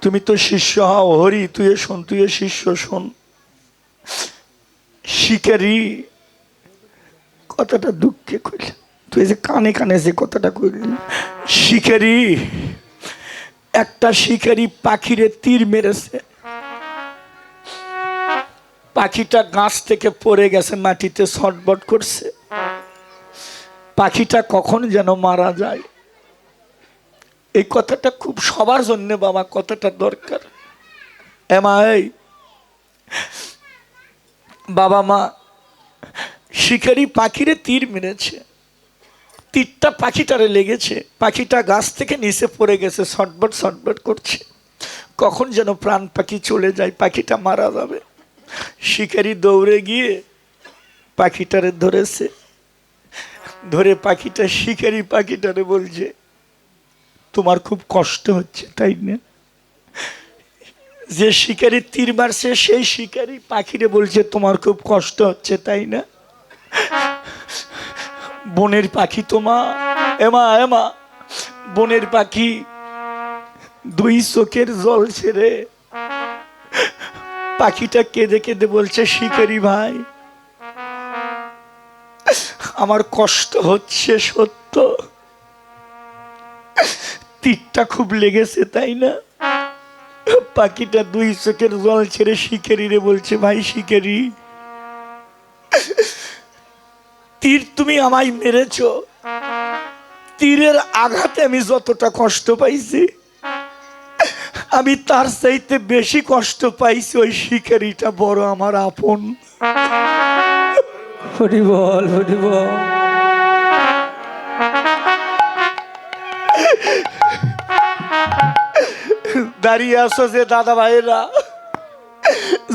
তুমি তো শিষ্য হও হরি, তুই শোন, তুই শিষ্য শোন। শিকারি কথাটা দুঃখে কইল, তুই যে কানে কানে যে কথাটা কইলি। শিকারি, একটা শিকারি পাখিরে তীর মেরেছে, পাখিটা গাছ থেকে পড়ে গেছে, মাটিতে ছটবট করছে, পাখিটা কখন যেন মারা যায়। এই কথাটা খুব সবার জন্য বাবা, কথাটা দরকার। এমাই বাবা মা, শিকারি পাখিরে তীর মেরেছে, তীরটা পাখিটারে লেগেছে, পাখিটা গাছ থেকে নিচে পড়ে গেছে, ছটবট ছটবট করছে, কখন যেন প্রাণ পাখি চলে যায়, পাখিটা মারা যাবে। শিকারি দৌড়ে গিয়ে পাখিটারে ধরেছে, ধরে পাখিটা শিকারি পাখিটারে বলছে, তোমার খুব কষ্ট হচ্ছে তাই না? যে শিকারি তীর মারছে সেই শিকারি পাখিরে বলছে, তোমার খুব কষ্ট হচ্ছে তাই না? বনের পাখি তোমা, এমা এমা, বনের পাখি দুই চোখের জল ছেড়ে পাখিটা কেঁদে কেঁদে বলছে, শিকারি ভাই আমার কষ্ট হচ্ছে সত্য, তীরটা খুব লেগেছে তাই না? পাখিটা দুই চোখের জল ছেড়ে শিকারিরে বলছে, ভাই শিকারি, তীর তুমি আমায় মেরেছ, তীরের আঘাতে আমি যতটা কষ্ট পাইছি, আমি তার চাইতে বেশি কষ্ট পাইছি ওই শিকারিটা বড় আমার আপন। হরি বল, হরি বল। দাঁড়িয়ে আসো যে দাদা ভাইরা,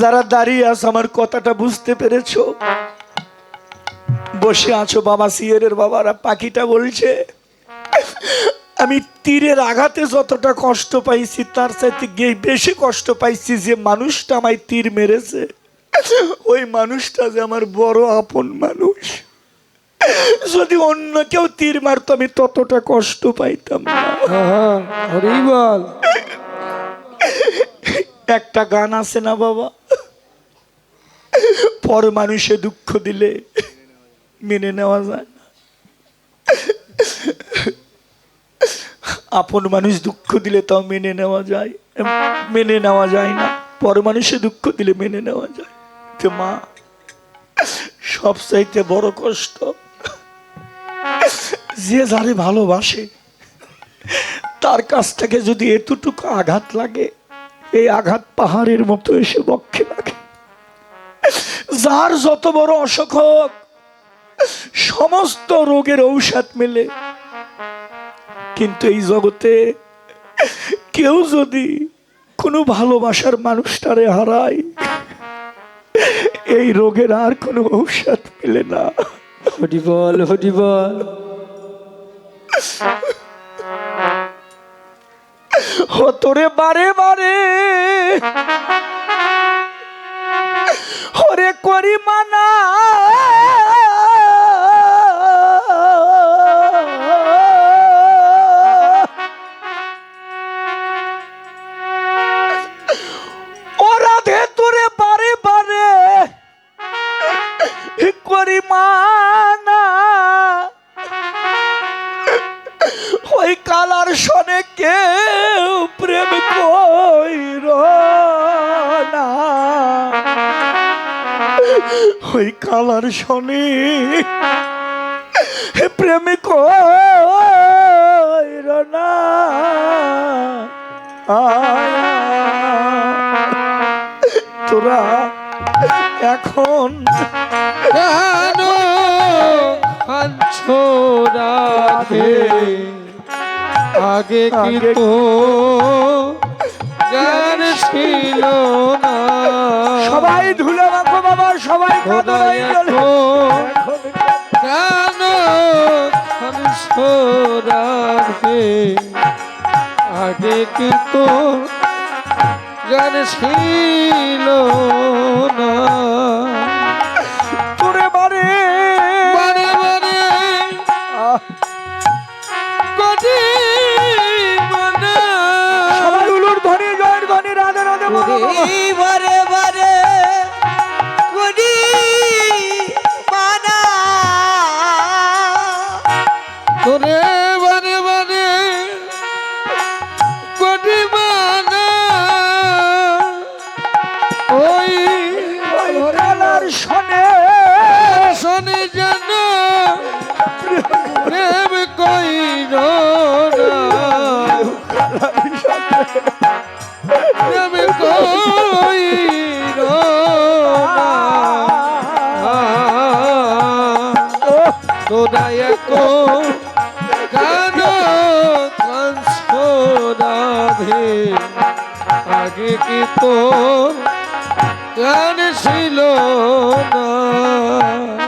যারা দাঁড়িয়ে আছো আমার কথাটা বুঝতে পেরেছো, বসে আছো বাবা সিয়ারের বাবারা, পাখিটা বলছে, আমি তীরের আঘাতে যতটা কষ্ট পাইছি তার চাইতে বেশি কষ্ট পাইছি যে মানুষটা আমায় তীর মেরেছে, ওই মানুষটা যে আমার বড় আপন মানুষ, যদি অন্য কেউ তীর মারতো আমি ততটা কষ্ট পাইতাম না। হরি বল। একটা গান আছে না বাবা, পর মানুষে দুঃখ দিলে মেনে নেওয়া যায় না, আপন মানুষ দুঃখ দিলে তাও মেনে নেওয়া যায়, মেনে নেওয়া যায় না, পর মানুষে দুঃখ দিলে মেনে নেওয়া যায়। তো মা, সব চাইতে বড় কষ্ট যে যারে ভালোবাসে তার কাছ থেকে যদি এতটুকু আঘাত লাগে, এই আঘাত পাহাড়ের মতো এসে বক্ষে লাগে। যার যত বড় অসুখ হোক, সমস্ত রোগের ঔষধ মেলে, কিন্তু এই জগতে কেউ যদি কোনো ভালোবাসার মানুষটারে হারায়, এই রোগের আর কোনো ঔষধ মেলে না। হরি বল, হরি বল। তোরে বারে বারে হরে করি মানা, ও রাধে তোরে বারে বারে করি মানা, ওই কালার শোনে কেউ প্রেম কইর না, ওই কালার শোনে প্রেম কইর না। তোরা এখন কেন কাঁদছো রাধে, আগে কি তো জ্ঞান ছিল না? সবাই ধুলে রাখো বাবা, সবাই কাঁদো না, কেন কাঁদছো রাধে, আগে কি তো জ্ঞান ছিল না? তোরে বারে বারে বারে করি মানা, সবাই উলুর ধ্বনি জয়ের কইর তোরা এখন গান রাধে আগে কি তোর গান ছিল না